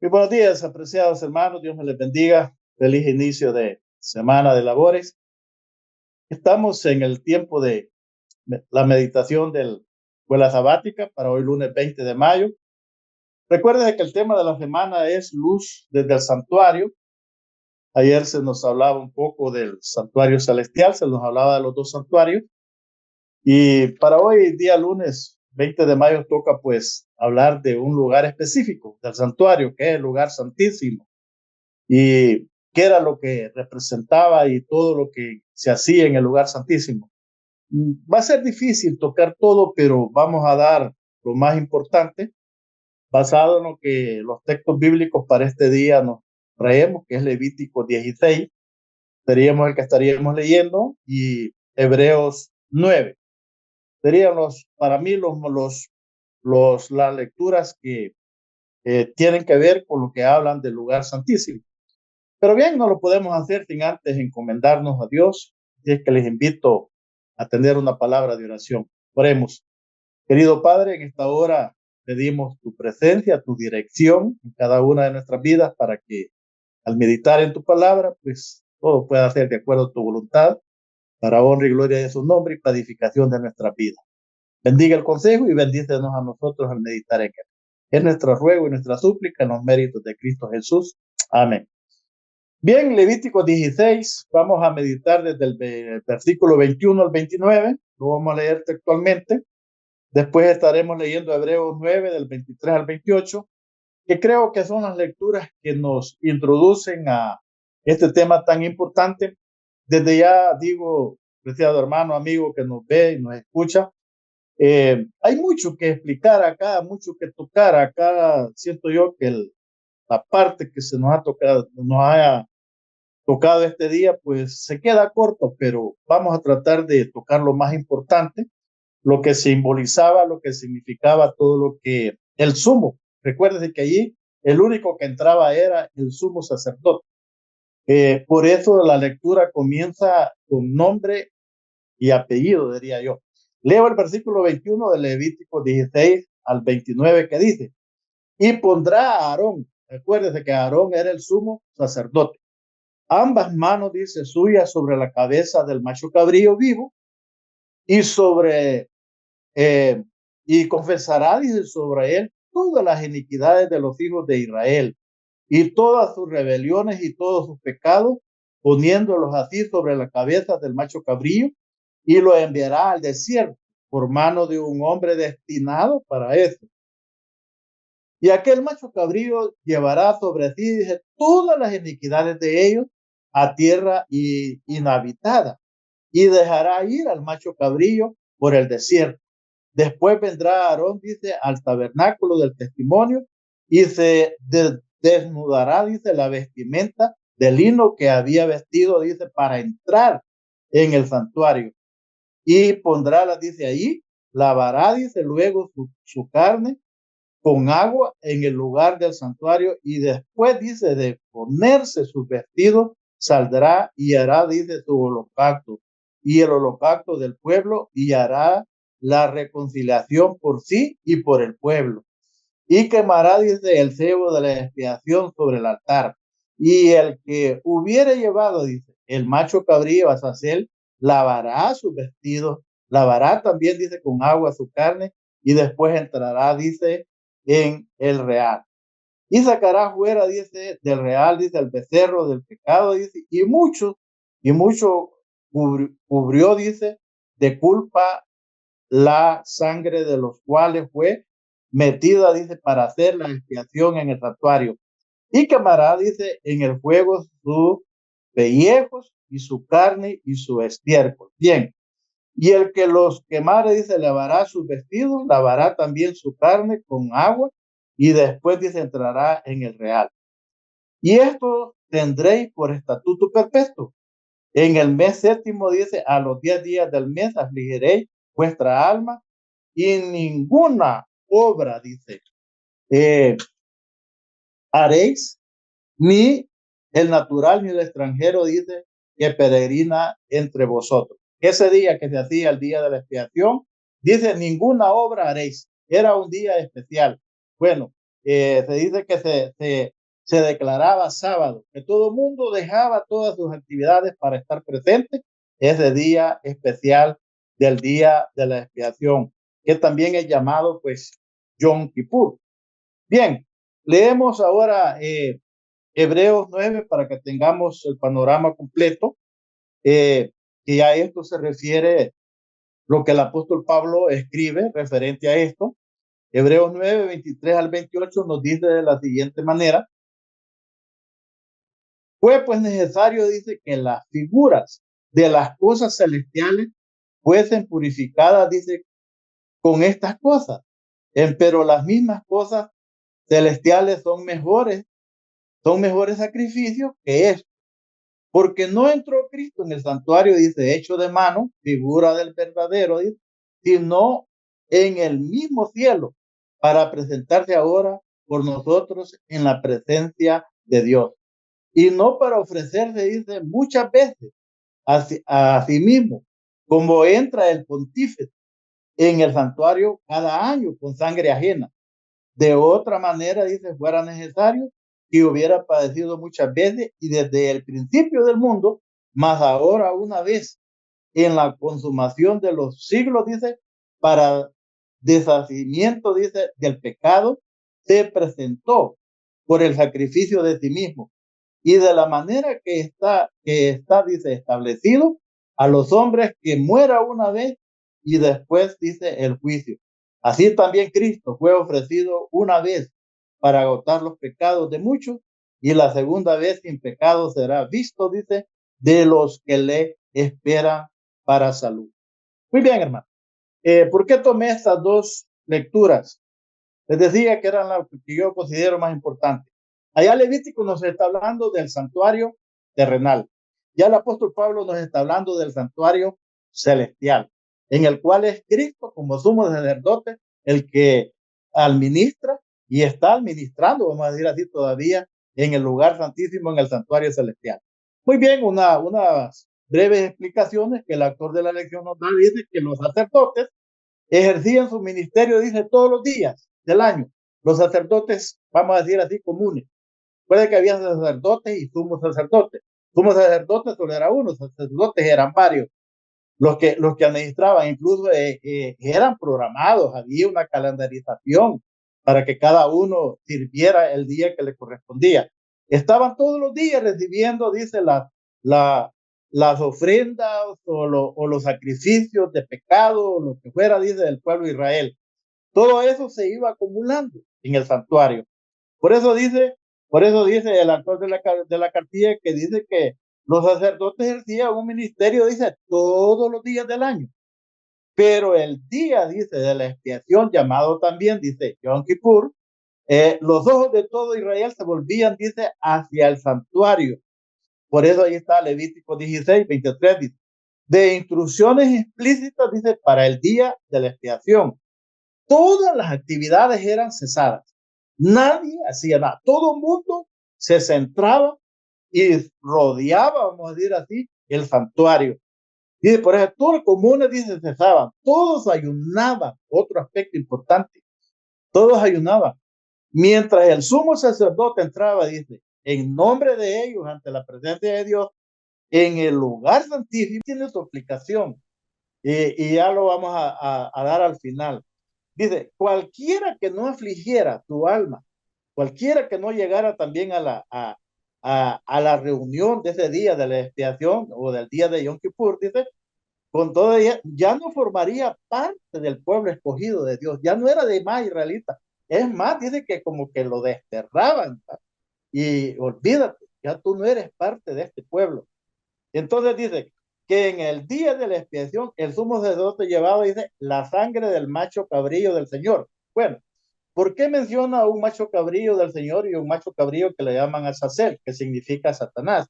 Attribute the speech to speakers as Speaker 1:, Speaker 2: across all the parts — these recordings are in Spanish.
Speaker 1: Muy buenos días, apreciados hermanos. Dios me les bendiga. Feliz inicio de semana de labores. Estamos en el tiempo de la meditación de la escuela sabática para hoy lunes 20 de mayo. Recuerden que el tema de la semana es luz desde el santuario. Ayer se nos hablaba un poco del santuario celestial, se nos hablaba de los dos santuarios. Y para hoy, día lunes 20 de mayo, toca pues hablar de un lugar específico del santuario, que es el lugar santísimo. Y qué era lo que representaba y todo lo que se hacía en el lugar santísimo. Va a ser difícil tocar todo, pero vamos a dar lo más importante, basado en lo que los textos bíblicos para este día nos traemos, que es Levítico 16, seríamos el que estaríamos leyendo, y Hebreos 9. Serían para mí las lecturas que tienen que ver con lo que hablan del lugar santísimo. Pero bien, no lo podemos hacer sin antes encomendarnos a Dios. Y es que les invito a tener una palabra de oración. Oremos. Querido Padre, en esta hora pedimos tu presencia, tu dirección en cada una de nuestras vidas para que al meditar en tu palabra, pues todo pueda ser de acuerdo a tu voluntad, para honra y gloria de su nombre y para edificación de nuestra vida. Bendiga el consejo y bendícenos a nosotros al meditar en él. Es nuestro ruego y nuestra súplica en los méritos de Cristo Jesús. Amén. Bien, Levítico 16, vamos a meditar desde el versículo 21 al 29, lo vamos a leer textualmente. Después estaremos leyendo Hebreos 9, del 23 al 28, que creo que son las lecturas que nos introducen a este tema tan importante. Desde ya digo, apreciado hermano, amigo que nos ve y nos escucha, hay mucho que explicar acá, mucho que tocar acá. Siento yo que la parte que se nos ha tocado, tocado este día, pues se queda corto, pero vamos a tratar de tocar lo más importante, lo que simbolizaba, lo que significaba todo lo que el sumo. Recuerden que allí el único que entraba era el sumo sacerdote. Por eso la lectura comienza con nombre y apellido, diría yo. Leo el versículo 21 de Levítico 16 al 29 que dice: y pondrá a Aarón, recuérdese que Aarón era el sumo sacerdote, ambas manos, dice, suyas sobre la cabeza del macho cabrío vivo y y confesará, dice, sobre él todas las iniquidades de los hijos de Israel y todas sus rebeliones y todos sus pecados, poniéndolos así sobre la cabeza del macho cabrío, y lo enviará al desierto por mano de un hombre destinado para eso. Y aquel macho cabrío llevará sobre sí, dice, todas las iniquidades de ellos a tierra inhabitada, y dejará ir al macho cabrío por el desierto. Después vendrá Aarón, dice, al tabernáculo del testimonio y se desnudará, dice, la vestimenta de lino que había vestido, dice, para entrar en el santuario. Y pondrá, dice, ahí, lavará, dice, luego su carne con agua en el lugar del santuario, y después, dice, de ponerse sus vestidos, saldrá y hará, dice, su holocausto y el holocausto del pueblo, y hará la reconciliación por sí y por el pueblo. Y quemará, dice, el cebo de la expiación sobre el altar. Y el que hubiere llevado, dice, el macho cabrío a Azazel, lavará sus vestidos, lavará también, dice, con agua su carne, y después entrará, dice, en el real. Y sacará fuera, dice, del real, dice, el becerro del pecado, dice, y mucho cubrió, dice, de culpa la sangre de los cuales fue metida, dice, para hacer la expiación en el santuario. Y quemará, dice, en el fuego sus pellejos y su carne y su estiércol. Bien. Y el que los quemare, dice, lavará sus vestidos, lavará también su carne con agua, y después, dice, entrará en el real. Y esto tendréis por estatuto perpetuo. En el mes séptimo, dice, a los 10 días del mes afligiréis vuestra alma, y ninguna obra, dice, haréis, ni el natural ni el extranjero, dice, que peregrina entre vosotros. Ese día que se hacía el día de la expiación, dice, ninguna obra haréis. Era un día especial. Bueno, se dice que se declaraba sábado, que todo el mundo dejaba todas sus actividades para estar presente ese día especial del día de la expiación, que también es llamado pues Yom Kippur. Bien, leemos ahora Hebreos 9 para que tengamos el panorama completo, y a esto se refiere lo que el apóstol Pablo escribe referente a esto. Hebreos 9, 23 al 28 nos dice de la siguiente manera: fue pues necesario, dice, que las figuras de las cosas celestiales fuesen purificadas, dice, con estas cosas. Pero las mismas cosas celestiales son mejores sacrificios que esto. Porque no entró Cristo en el santuario, dice, hecho de mano, figura del verdadero, dice, sino en el mismo cielo, para presentarse ahora por nosotros en la presencia de Dios. Y no para ofrecerse, dice, muchas veces a sí mismo, como entra el pontífice en el santuario cada año con sangre ajena. De otra manera, dice, fuera necesario que hubiera padecido muchas veces y desde el principio del mundo, mas ahora una vez en la consumación de los siglos, dice, para deshacimiento, dice, del pecado, se presentó por el sacrificio de sí mismo y de la manera que está, dice, establecido a los hombres que muera una vez y después, dice, el juicio. Así también Cristo fue ofrecido una vez para agotar los pecados de muchos y la segunda vez sin pecado será visto, dice, de los que le esperan para salud. Muy bien, hermano. ¿Por qué tomé estas dos lecturas? Les decía que eran las que yo considero más importantes. Allá Levítico nos está hablando del santuario terrenal. Ya el apóstol Pablo nos está hablando del santuario celestial, en el cual es Cristo como sumo sacerdote el que administra y está administrando, vamos a decir así todavía, en el lugar santísimo, en el santuario celestial. Muy bien, unas breves explicaciones que el autor de la lección nos da. Dice que los sacerdotes ejercían su ministerio, dice, todos los días del año. Los sacerdotes, vamos a decir así, comunes. Puede que había sacerdotes y sumos sacerdotes. Sumos sacerdotes solo era uno, sacerdotes eran varios. Los que administraban, incluso eran programados, había una calendarización para que cada uno sirviera el día que le correspondía. Estaban todos los días recibiendo, dice, la, las ofrendas o los sacrificios de pecado, lo que fuera, dice, del pueblo de Israel. Todo eso se iba acumulando en el santuario. Por eso dice, por eso dice el autor de la cartilla que dice que los sacerdotes ejercían un ministerio, dice, todos los días del año. Pero el día, dice, de la expiación, llamado también, dice, Yom Kippur, los ojos de todo Israel se volvían, dice, hacia el santuario. Por eso ahí está Levítico 16, 23, dice, de instrucciones explícitas, dice, para el día de la expiación. Todas las actividades eran cesadas. Nadie hacía nada. Todo el mundo se centraba y rodeaba, vamos a decir así, el santuario. Y por ejemplo, todos los comunes, dice, cesaban. Todos ayunaban. Otro aspecto importante. Todos ayunaban. Mientras el sumo sacerdote entraba, dice, en nombre de ellos ante la presencia de Dios, en el lugar santísimo, tiene su aplicación. Y ya lo vamos a dar al final. Dice, cualquiera que no afligiera tu alma, cualquiera que no llegara también a la reunión de ese día de la expiación o del día de Yom Kippur, dice, con todo ella, ya no formaría parte del pueblo escogido de Dios, ya no era de más israelita. Es más, dice que como que lo desterraban, ¿tá? Y olvídate, ya tú no eres parte de este pueblo. Entonces dice que en el día de la expiación el sumo sacerdote llevaba, dice, la sangre del macho cabrillo del Señor. Bueno, ¿por qué menciona un macho cabrillo del Señor y un macho cabrillo que le llaman Azazel, que significa Satanás?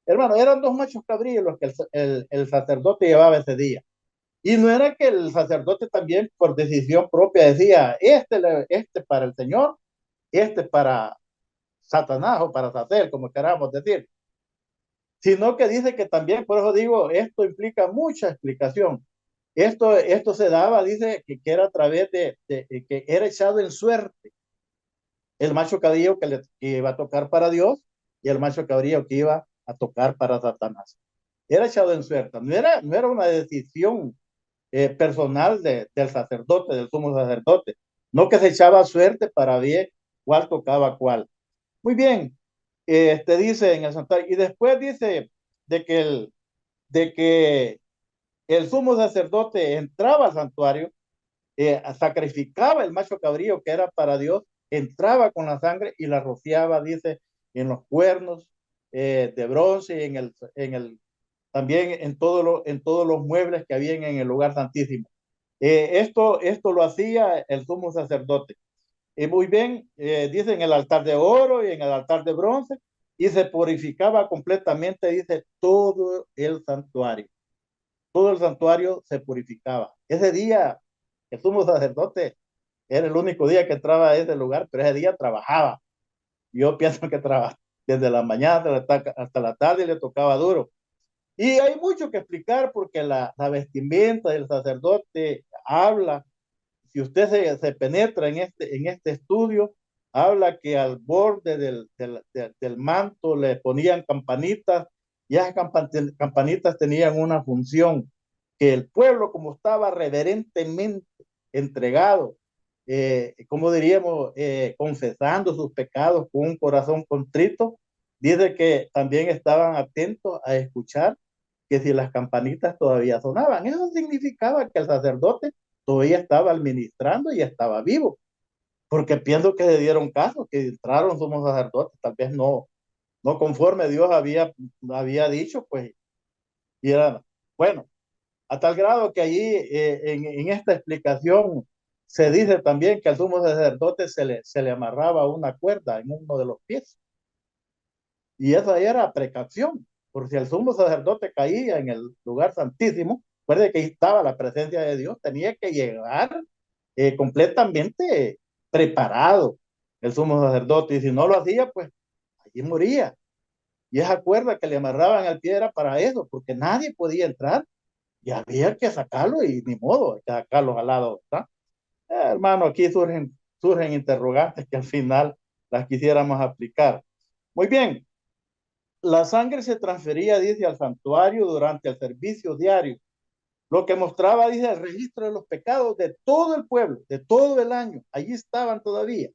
Speaker 1: Hermano, eran dos machos cabrillos los que el sacerdote llevaba ese día. Y no era que el sacerdote también por decisión propia decía, este para el Señor, este para Satanás o para Azazel, como queramos decir, sino que dice que también, por eso digo, esto implica mucha explicación. Esto se daba, dice, que era a través que era echado en suerte. el macho cabrío que iba a tocar para Dios y el macho cabrío que iba a tocar para Satanás. Era echado en suerte, no era una decisión personal del sacerdote, del sumo sacerdote, no que se echaba suerte para ver cuál tocaba cuál. Muy bien, dice en el santuario, y después dice de que el sumo sacerdote entraba al santuario, sacrificaba el macho cabrío que era para Dios, entraba con la sangre y la rociaba, dice, en los cuernos de bronce y también en todos los muebles que habían en el lugar santísimo. Esto lo hacía el sumo sacerdote. Muy bien, dice en el altar de oro y en el altar de bronce, y se purificaba completamente, dice, todo el santuario. Todo el santuario se purificaba. Ese día, el sumo sacerdote era el único día que entraba a ese lugar, pero ese día trabajaba. Yo pienso que trabajaba desde la mañana hasta la tarde y le tocaba duro. Y hay mucho que explicar porque la vestimenta del sacerdote habla, si usted se penetra en este estudio, habla que al borde del manto le ponían campanitas y esas campanitas tenían una función, que el pueblo como estaba reverentemente entregado, como diríamos, confesando sus pecados con un corazón contrito, dice que también estaban atentos a escuchar que si las campanitas todavía sonaban. Eso significaba que el sacerdote todavía estaba administrando y estaba vivo, porque pienso que se dieron caso, que entraron somos sacerdotes, tal vez no conforme Dios había dicho, pues, y era, bueno, a tal grado que allí en esta explicación se dice también que al sumo sacerdote se le amarraba una cuerda en uno de los pies, y esa era precaución, por si el sumo sacerdote caía en el lugar santísimo, recuerde que ahí estaba la presencia de Dios, tenía que llegar completamente preparado el sumo sacerdote, y si no lo hacía, pues allí moría. Y esa cuerda que le amarraban al pie era para eso, porque nadie podía entrar y había que sacarlo y ni modo, hay que sacarlo al lado. Hermano, aquí surgen interrogantes que al final las quisiéramos aplicar. Muy bien, la sangre se transfería, dice, al santuario durante el servicio diario, lo que mostraba, dice, el registro de los pecados de todo el pueblo, de todo el año. Allí estaban todavía.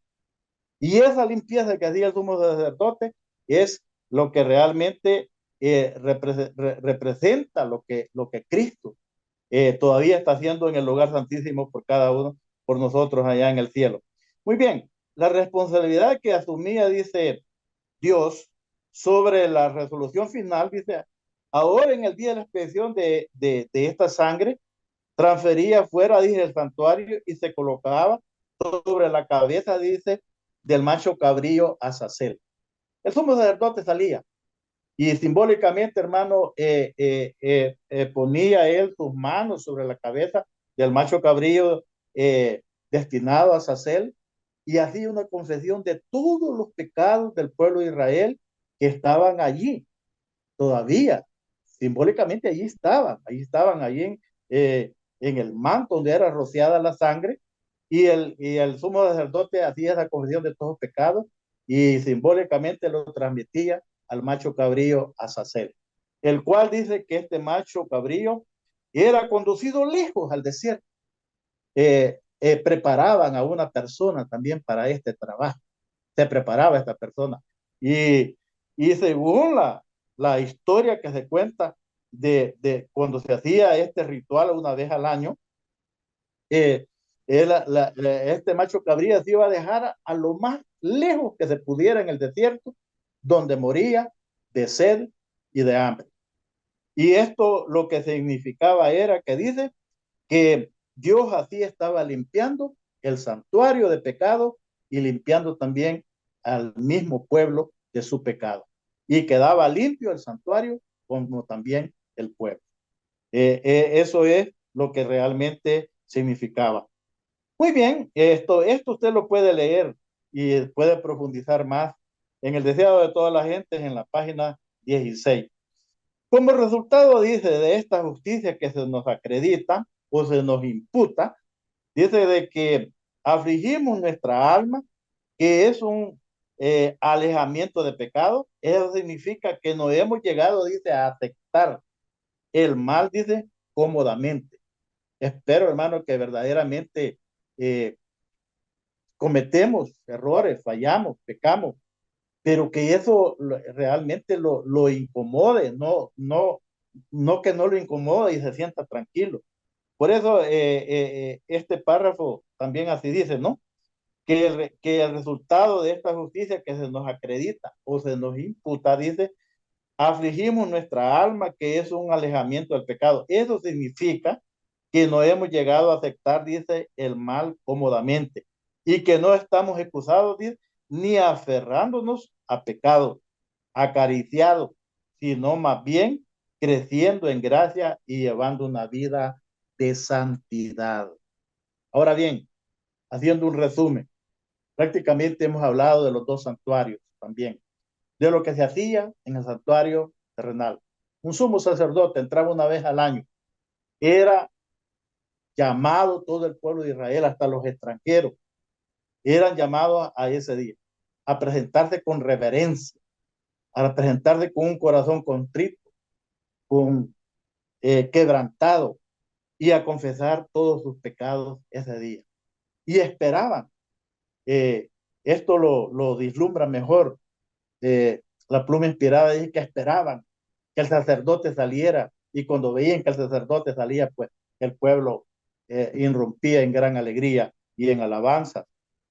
Speaker 1: Y esa limpieza que hacía el sumo sacerdote es lo que realmente representa lo que Cristo todavía está haciendo en el lugar santísimo por cada uno, por nosotros allá en el cielo. Muy bien, la responsabilidad que asumía, dice Dios, sobre la resolución final, dice, ahora en el día de la expedición de esta sangre, transfería fuera, dice, el santuario y se colocaba sobre la cabeza, dice, del macho cabrío Azazel. El sumo sacerdote salía y simbólicamente, hermano, ponía él sus manos sobre la cabeza del macho cabrío destinado a Azazel y hacía una confesión de todos los pecados del pueblo de Israel que estaban allí todavía. Simbólicamente allí estaban, en el manto donde era rociada la sangre, y el sumo sacerdote hacía esa confesión de todos los pecados y simbólicamente lo transmitía al macho cabrío Azazel, el cual dice que este macho cabrío era conducido lejos al desierto. Preparaban a una persona también para este trabajo, se preparaba esta persona. Y, y según la historia que se cuenta cuando se hacía este ritual una vez al año, eh, este macho cabrío se iba a dejar a lo más lejos que se pudiera en el desierto, donde moría de sed y de hambre. Y esto lo que significaba era que dice que Dios así estaba limpiando el santuario de pecado y limpiando también al mismo pueblo de su pecado. Y quedaba limpio el santuario como también el pueblo. Eso es lo que realmente significaba. Muy bien, esto usted lo puede leer y puede profundizar más en el deseado de toda la gente en la página 16. Como resultado, dice, de esta justicia que se nos acredita o se nos imputa, dice de que afligimos nuestra alma que es un alejamiento de pecado. Eso significa que no hemos llegado, dice, a aceptar el mal, dice, cómodamente. Espero, hermano, que verdaderamente eh, cometemos errores, fallamos, pecamos, pero que eso realmente lo incomode, no que no lo incomode y se sienta tranquilo. Por eso este párrafo también así dice, ¿no? Que el resultado de esta justicia que se nos acredita o se nos imputa, dice, afligimos nuestra alma, que es un alejamiento del pecado. Eso significa que no hemos llegado a aceptar, dice, el mal cómodamente y que no estamos excusados, dice, ni aferrándonos a pecado, acariciado, sino más bien creciendo en gracia y llevando una vida de santidad. Ahora bien, haciendo un resumen, prácticamente hemos hablado de los dos santuarios también, de lo que se hacía en el santuario terrenal. Un sumo sacerdote entraba una vez al año, era llamado todo el pueblo de Israel, hasta los extranjeros, eran llamados a ese día, a presentarse con reverencia, a presentarse con un corazón contrito, con quebrantado y a confesar todos sus pecados ese día. Y esperaban, eh, esto lo vislumbra mejor la pluma inspirada, dice que esperaban que el sacerdote saliera y cuando veían que el sacerdote salía, pues el pueblo irrumpía en gran alegría y en alabanza,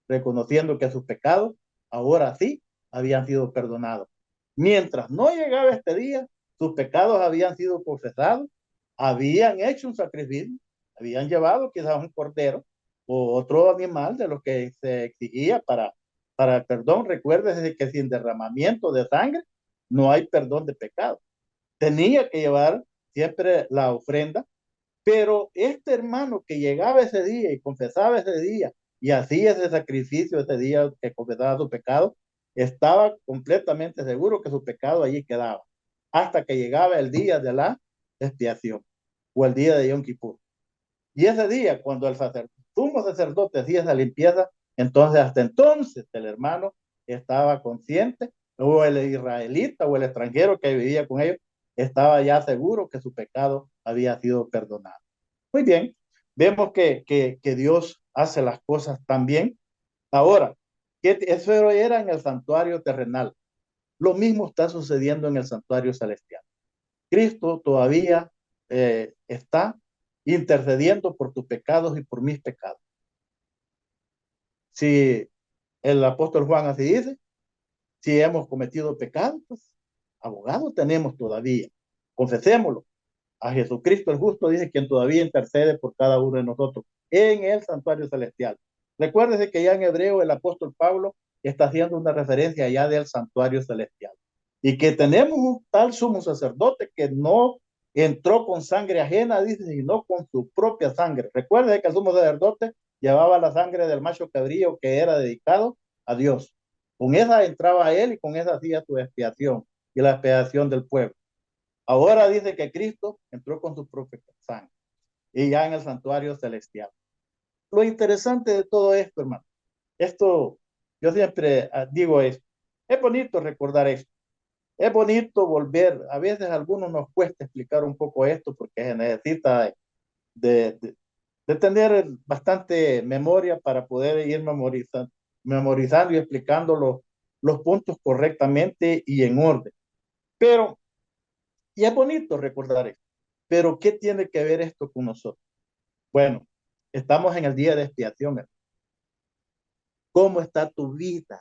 Speaker 1: reconociendo que sus pecados ahora sí habían sido perdonados. Mientras no llegaba este día, sus pecados habían sido confesados, habían hecho un sacrificio, habían llevado quizás un cordero o otro animal de lo que se exigía para el perdón. Recuérdese que sin derramamiento de sangre no hay perdón de pecado. Tenía que llevar siempre la ofrenda, pero este hermano que llegaba ese día y confesaba ese día y hacía ese sacrificio ese día que confesaba su pecado, estaba completamente seguro que su pecado allí quedaba, hasta que llegaba el día de la expiación o el día de Yom Kippur. Y ese día, cuando el sumo sacerdote hacía esa limpieza, entonces hasta entonces el hermano estaba consciente, o el israelita o el extranjero que vivía con ellos, estaba ya seguro que su pecado había sido perdonado. Muy bien, vemos que Dios hace las cosas tan bien. Ahora, eso era en el santuario terrenal. Lo mismo está sucediendo en el santuario celestial. Cristo todavía está intercediendo por tus pecados y por mis pecados. Si el apóstol Juan así dice, si hemos cometido pecados, pues abogado tenemos todavía. Confesémoslo. A Jesucristo el justo dice quien todavía intercede por cada uno de nosotros en el santuario celestial. Recuérdese que ya en hebreo el apóstol Pablo está haciendo una referencia ya del santuario celestial y que tenemos un tal sumo sacerdote que no entró con sangre ajena, dice, sino con su propia sangre. Recuerde que el sumo sacerdote llevaba la sangre del macho cabrío que era dedicado a Dios. Con esa entraba él y con esa hacía su expiación y la expiación del pueblo. Ahora dice que Cristo entró con su propia sangre y ya en el santuario celestial. Lo interesante de todo esto, hermano, esto yo siempre digo esto, es bonito recordar esto, es bonito volver, a veces a algunos nos cuesta explicar un poco esto porque se necesita de, de, de tener bastante memoria para poder ir memorizando y explicando los puntos correctamente y en orden. Pero, y es bonito recordar esto. Pero, ¿qué tiene que ver esto con nosotros? Bueno, estamos en el día de expiación. ¿Cómo está tu vida?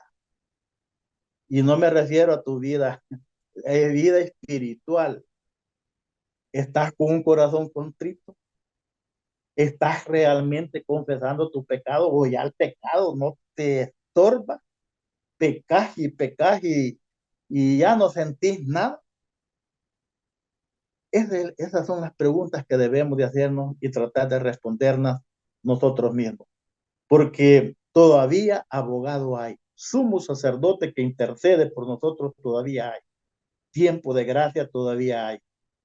Speaker 1: Y no me refiero a tu vida, vida espiritual. ¿Estás con un corazón contrito? ¿Estás realmente confesando tu pecado o ya el pecado no te estorba? ¿Pecás y ya no sentís nada? Esas son las preguntas que debemos de hacernos y tratar de respondernos nosotros mismos. Porque todavía abogado hay, sumo sacerdote que intercede por nosotros todavía hay, tiempo de gracia todavía hay,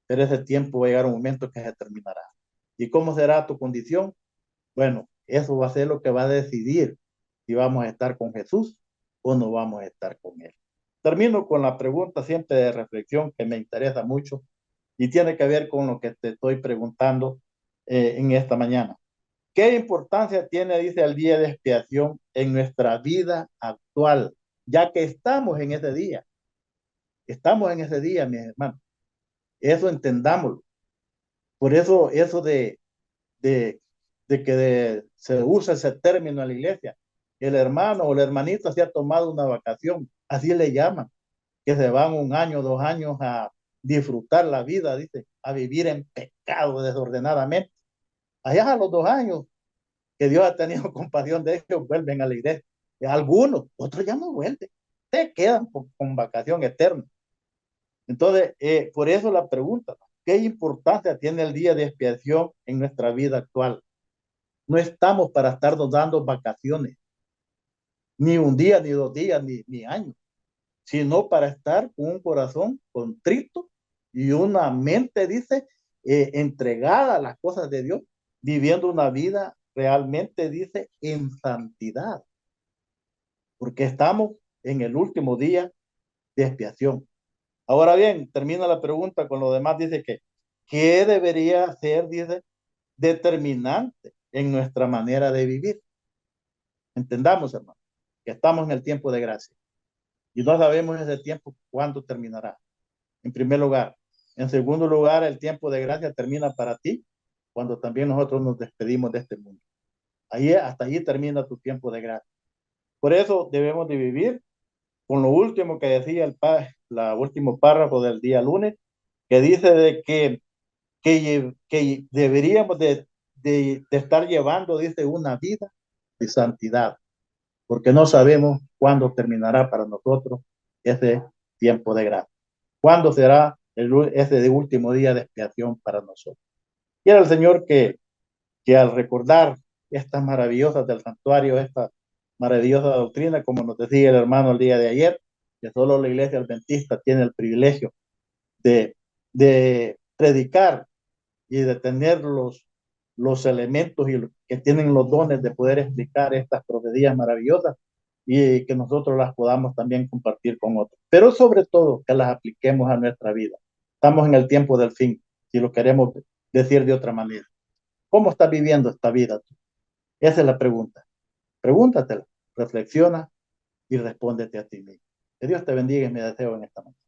Speaker 1: pero ese tiempo va a llegar un momento que se terminará. ¿Y cómo será tu condición? Bueno, eso va a ser lo que va a decidir si vamos a estar con Jesús o no vamos a estar con Él? Termino con la pregunta siempre de reflexión que me interesa mucho y tiene que ver con lo que te estoy preguntando en esta mañana. ¿Qué importancia tiene, dice, el día de expiación en nuestra vida actual? Ya que estamos en ese día, mis hermanos. Eso entendámoslo. Por eso de, se usa ese término en la iglesia. El hermano o la hermanita se ha tomado una vacación, así le llaman, que se van 1 año, 2 años a disfrutar la vida, dice, a vivir en pecado desordenadamente. Allá a los 2 años que Dios ha tenido compasión de ellos, vuelven a la iglesia. Algunos, otros ya no vuelven, se quedan con vacación eterna. Entonces, por eso la pregunta, ¿qué importancia tiene el día de expiación en nuestra vida actual? No estamos para estarnos dando vacaciones, ni un día, ni 2 días, ni años, sino para estar con un corazón contrito y una mente, dice, entregada a las cosas de Dios, viviendo una vida realmente, dice, en santidad, porque estamos en el último día de expiación. Ahora bien, termina la pregunta con lo demás, dice que, ¿qué debería ser, dice, determinante en nuestra manera de vivir? Entendamos, hermano, que estamos en el tiempo de gracia y no sabemos ese tiempo cuándo terminará. En primer lugar. En segundo lugar, el tiempo de gracia termina para ti cuando también nosotros nos despedimos de este mundo. Ahí, hasta allí termina tu tiempo de gracia. Por eso debemos de vivir con lo último que decía la último párrafo del día lunes, que dice de que deberíamos de estar llevando, dice, una vida de santidad, porque no sabemos cuándo terminará para nosotros ese tiempo de gracia. ¿Cuándo será ese último día de expiación para nosotros? Quiera el Señor que al recordar estas maravillosas del santuario, esta maravillosa doctrina, como nos decía el hermano el día de ayer, que solo la iglesia adventista tiene el privilegio de, de predicar y de tener los elementos y que tienen los dones de poder explicar estas profecías maravillosas y que nosotros las podamos también compartir con otros. Pero sobre todo que las apliquemos a nuestra vida. Estamos en el tiempo del fin, si lo queremos decir de otra manera. ¿Cómo estás viviendo esta vida tú? Esa es la pregunta. Pregúntatela, reflexiona y respóndete a ti mismo. Que Dios te bendiga y me deseo en esta mañana.